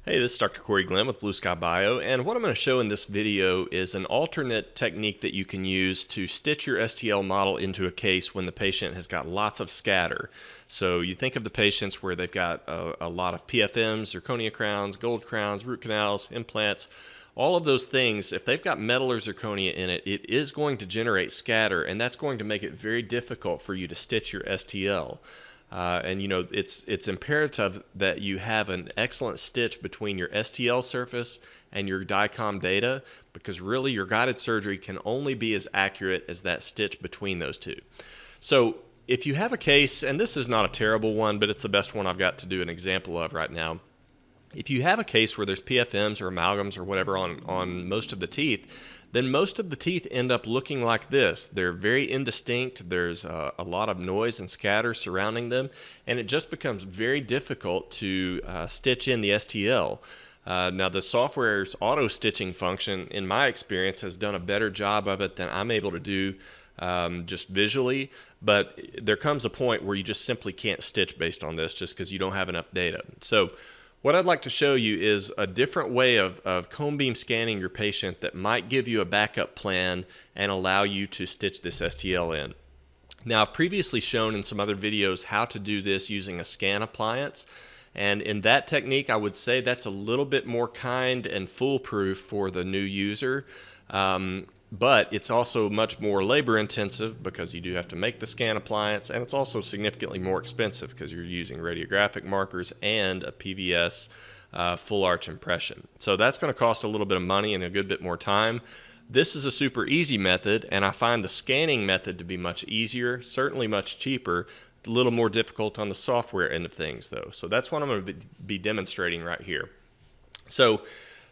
Hey, this is Dr. Corey Glenn with Blue Sky Bio, and what I'm going to show in this video is an alternate technique that you can use to stitch your STL model into a case when the patient has got lots of scatter. So you think of the patients where they've got a lot of PFMs, zirconia crowns, gold crowns, root canals, implants, all of those things. If they've got metal or zirconia in it, it is going to generate scatter, and that's going to make it very difficult for you to stitch your STL. It's imperative that you have an excellent stitch between your STL surface and your DICOM data, because really your guided surgery can only be as accurate as that stitch between those two. So if you have a case, and this is not a terrible one, but it's the best one I've got to do an example of right now. If you have a case where there's PFMs or amalgams or whatever on most of the teeth, then most of the teeth end up looking like this. They're very indistinct. There's a lot of noise and scatter surrounding them, and it just becomes very difficult to stitch in the STL. Now, the software's auto-stitching function, in my experience, has done a better job of it than I'm able to do just visually, but there comes a point where you just simply can't stitch based on this just because you don't have enough data. So what I'd like to show you is a different way of cone beam scanning your patient that might give you a backup plan and allow you to stitch this STL in. Now, I've previously shown in some other videos how to do this using a scan appliance, and in that technique I would say that's a little bit more kind and foolproof for the new user. But it's also much more labor intensive because you do have to make the scan appliance, and it's also significantly more expensive because you're using radiographic markers and a PVS full arch impression. So that's going to cost a little bit of money and a good bit more time. This is a super easy method, and I find the scanning method to be much easier, certainly much cheaper, a little more difficult on the software end of things though. So that's what I'm going to be demonstrating right here. So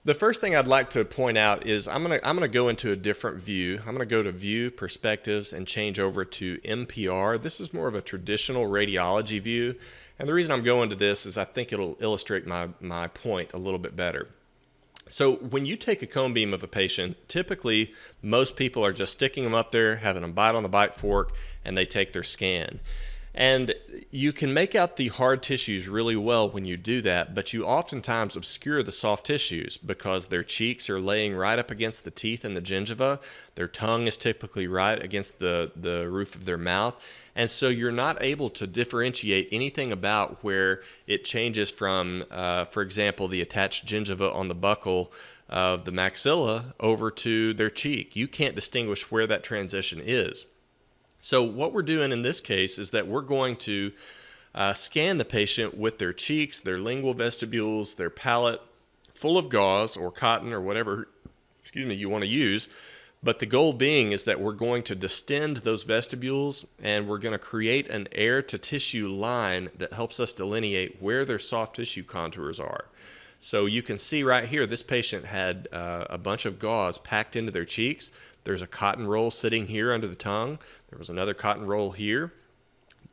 the first thing I'd like to point out is I'm gonna go into a different view. I'm gonna go to View, Perspectives, and change over to MPR. This is more of a traditional radiology view, and the reason I'm going to this is I think it'll illustrate my point a little bit better. So when you take a cone beam of a patient, typically most people are just sticking them up there, having them bite on the bite fork, and they take their scan. And you can make out the hard tissues really well when you do that, but you oftentimes obscure the soft tissues because their cheeks are laying right up against the teeth and the gingiva. Their tongue is typically right against the roof of their mouth. And so you're not able to differentiate anything about where it changes from, for example, the attached gingiva on the buccal of the maxilla over to their cheek. You can't distinguish where that transition is. So what we're doing in this case is that we're going to scan the patient with their cheeks, their lingual vestibules, their palate full of gauze or cotton or whatever, you want to use. But the goal being is that we're going to distend those vestibules, and we're going to create an air to tissue line that helps us delineate where their soft tissue contours are. So you can see right here, this patient had a bunch of gauze packed into their cheeks. There's a cotton roll sitting here under the tongue. There was another cotton roll here.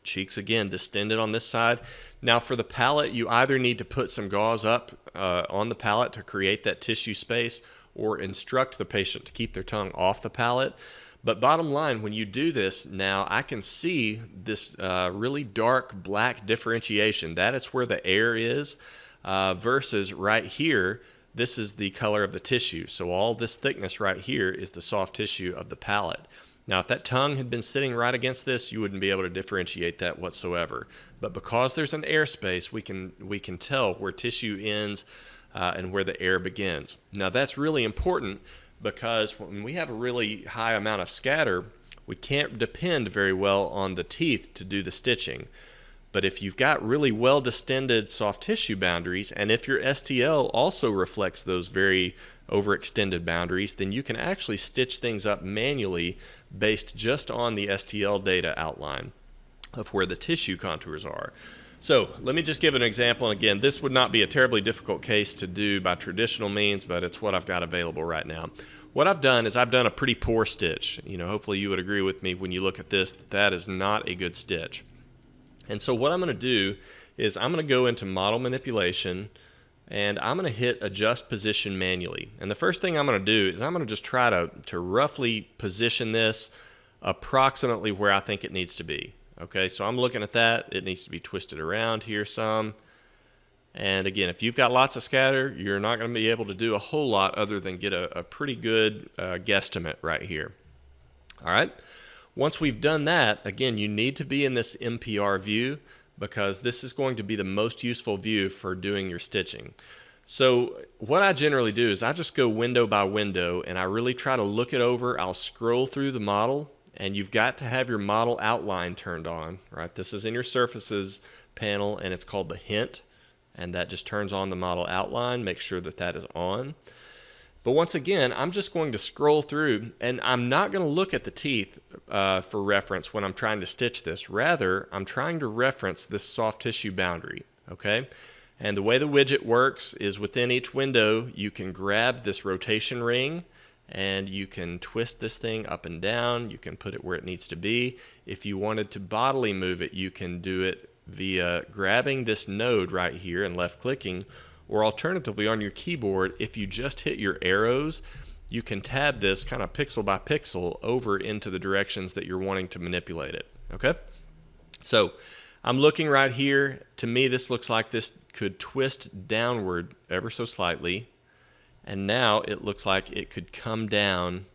Cheeks again distended on this side. Now for the palate, you either need to put some gauze up on the palate to create that tissue space, or instruct the patient to keep their tongue off the palate. But bottom line, when you do this, now I can see this really dark black differentiation. That is where the air is. Versus right here, this is the color of the tissue. So all this thickness right here is the soft tissue of the palate. Now, if that tongue had been sitting right against this, you wouldn't be able to differentiate that whatsoever. But because there's an air space, we can tell where tissue ends and where the air begins. Now, that's really important because when we have a really high amount of scatter, we can't depend very well on the teeth to do the stitching. But if you've got really well distended soft tissue boundaries, and if your STL also reflects those very overextended boundaries, then you can actually stitch things up manually based just on the STL data outline of where the tissue contours are. So let me just give an example. And again, this would not be a terribly difficult case to do by traditional means, but it's what I've got available right now. What I've done is I've done a pretty poor stitch. Hopefully you would agree with me when you look at this, that is not a good stitch. And so what I'm going to do is I'm going to go into model manipulation, and I'm going to hit adjust position manually. And the first thing I'm going to do is I'm going to just try to roughly position this approximately where I think it needs to be. Okay, so I'm looking at that. It needs to be twisted around here some. And again, if you've got lots of scatter, you're not going to be able to do a whole lot other than get a pretty good guesstimate right here. All right. Once we've done that, again, you need to be in this MPR view because this is going to be the most useful view for doing your stitching. So what I generally do is I just go window by window and I really try to look it over. I'll scroll through the model, and you've got to have your model outline turned on, right? This is in your surfaces panel and it's called the hint, and that just turns on the model outline. Make sure that that is on. But once again, I'm just going to scroll through, and I'm not going to look at the teeth for reference when I'm trying to stitch this. Rather, I'm trying to reference this soft tissue boundary, okay? And the way the widget works is within each window, you can grab this rotation ring, and you can twist this thing up and down. You can put it where it needs to be. If you wanted to bodily move it, you can do it via grabbing this node right here and left-clicking, or alternatively on your keyboard, if you just hit your arrows, you can tab this kind of pixel by pixel over into the directions that you're wanting to manipulate it, okay? So I'm looking right here. To me, this looks like this could twist downward ever so slightly, and now it looks like it could come down.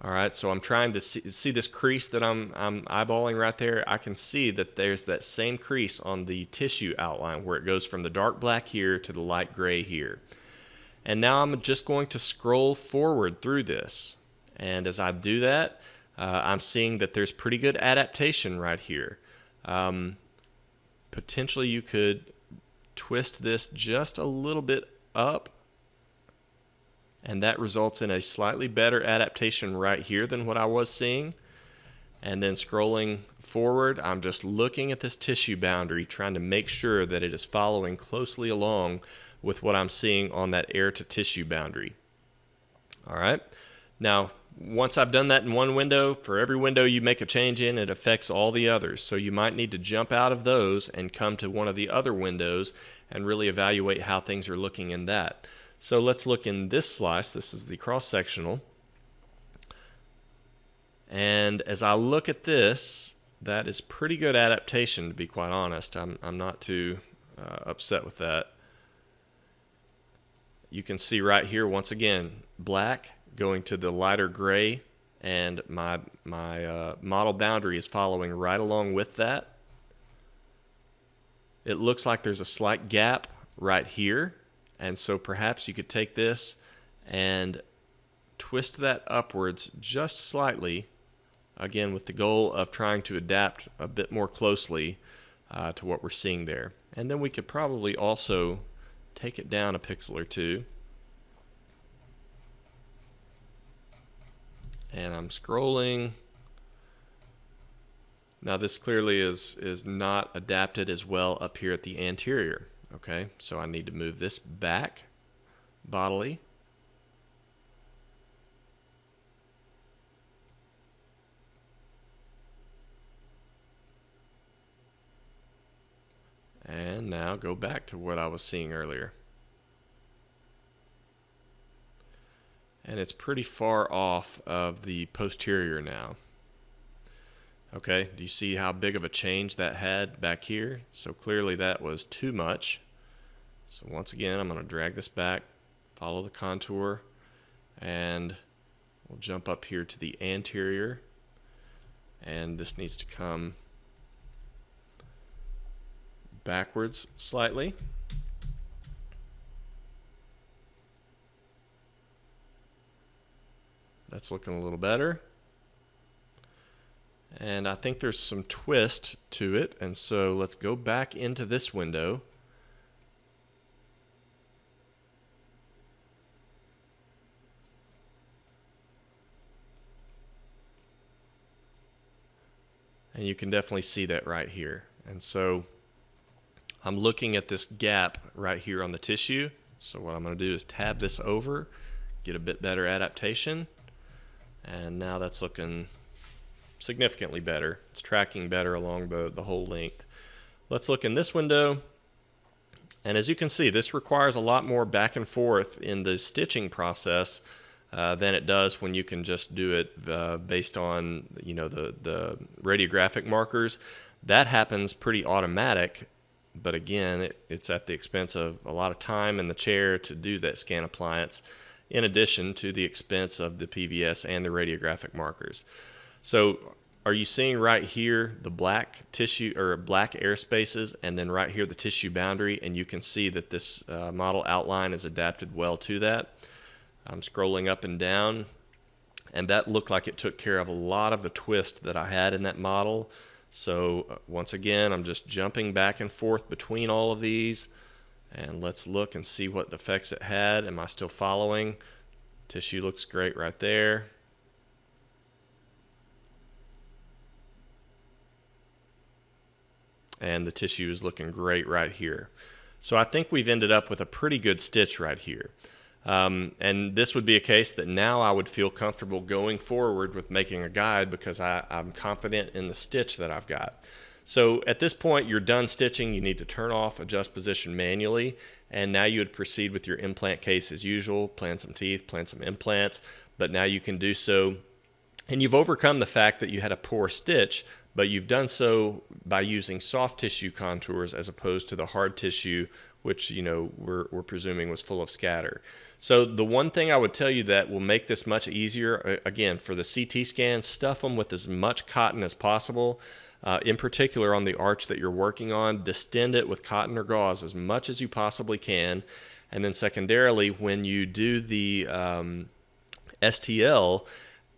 All right, so I'm trying to see this crease that I'm eyeballing right there. I can see that there's that same crease on the tissue outline where it goes from the dark black here to the light gray here. And now I'm just going to scroll forward through this. And as I do that, I'm seeing that there's pretty good adaptation right here. Potentially you could twist this just a little bit up, and that results in a slightly better adaptation right here than what I was seeing. And then scrolling forward, I'm just looking at this tissue boundary, trying to make sure that it is following closely along with what I'm seeing on that air to tissue boundary. All right. Now, once I've done that in one window, for every window you make a change in, it affects all the others. So you might need to jump out of those and come to one of the other windows and really evaluate how things are looking in that. So let's look in this slice. This is the cross-sectional. And as I look at this, that is pretty good adaptation, to be quite honest. I'm not too upset with that. You can see right here, once again, black going to the lighter gray, and my model boundary is following right along with that. It looks like there's a slight gap right here. And so perhaps you could take this and twist that upwards just slightly, again with the goal of trying to adapt a bit more closely to what we're seeing there. And then we could probably also take it down a pixel or two. And I'm scrolling. Now this clearly is not adapted as well up here at the anterior. Okay, so I need to move this back bodily. And now go back to what I was seeing earlier. And it's pretty far off of the posterior now. Okay, do you see how big of a change that had back here? So clearly that was too much. So once again, I'm going to drag this back, follow the contour, and we'll jump up here to the anterior. And this needs to come backwards slightly. That's looking a little better. And I think there's some twist to it, and so let's go back into this window. And you can definitely see that right here. And so I'm looking at this gap right here on the tissue. So what I'm going to do is tab this over, get a bit better adaptation. And now that's looking significantly better. It's tracking better along the whole length. Let's look in this window. And as you can see, this requires a lot more back and forth in the stitching process than it does when you can just do it based on the radiographic markers. That happens pretty automatic but again, it's at the expense of a lot of time in the chair to do that scan appliance, in addition to the expense of the PVS and the radiographic markers. So are you seeing right here the black tissue or black air spaces, and then right here the tissue boundary, and you can see that this model outline is adapted well to that. I'm scrolling up and down, and that looked like it took care of a lot of the twist that I had in that model. So once again, I'm just jumping back and forth between all of these, and let's look and see what effects it had. Am I still following? Tissue looks great right there. And the tissue is looking great right here. So I think we've ended up with a pretty good stitch right here. And this would be a case that now I would feel comfortable going forward with making a guide, because I'm confident in the stitch that I've got. So at this point, you're done stitching. You need to turn off adjust position manually, and now you would proceed with your implant case as usual. Plan some teeth, plan some implants, but now you can do so. And you've overcome the fact that you had a poor stitch, but you've done so by using soft tissue contours as opposed to the hard tissue, which, you know, we're presuming was full of scatter. So the one thing I would tell you that will make this much easier, again, for the CT scan, stuff them with as much cotton as possible. In particular on the arch that you're working on, distend it with cotton or gauze as much as you possibly can. And then secondarily, when you do the STL,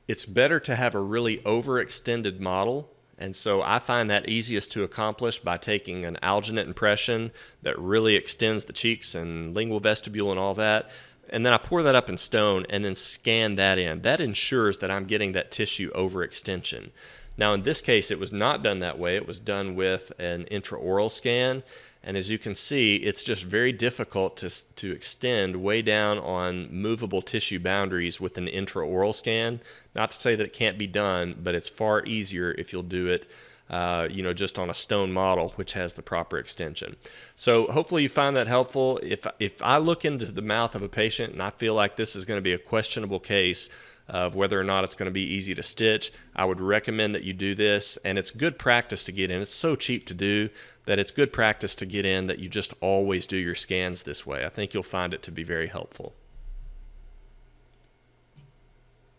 it's better to have a really overextended model. And so I find that easiest to accomplish by taking an alginate impression that really extends the cheeks and lingual vestibule and all that. And then I pour that up in stone and then scan that in. That ensures that I'm getting that tissue overextension. Now in this case, it was not done that way. It was done with an intraoral scan. And as you can see, it's just very difficult to extend way down on movable tissue boundaries with an intraoral scan. Not to say that it can't be done, but it's far easier if you'll do it just on a stone model, which has the proper extension. So hopefully you find that helpful. If I look into the mouth of a patient and I feel like this is going to be a questionable case of whether or not it's going to be easy to stitch, I would recommend that you do this. And it's good practice to get in. It's so cheap to do that it's good practice to get in that you just always do your scans this way. I think you'll find it to be very helpful.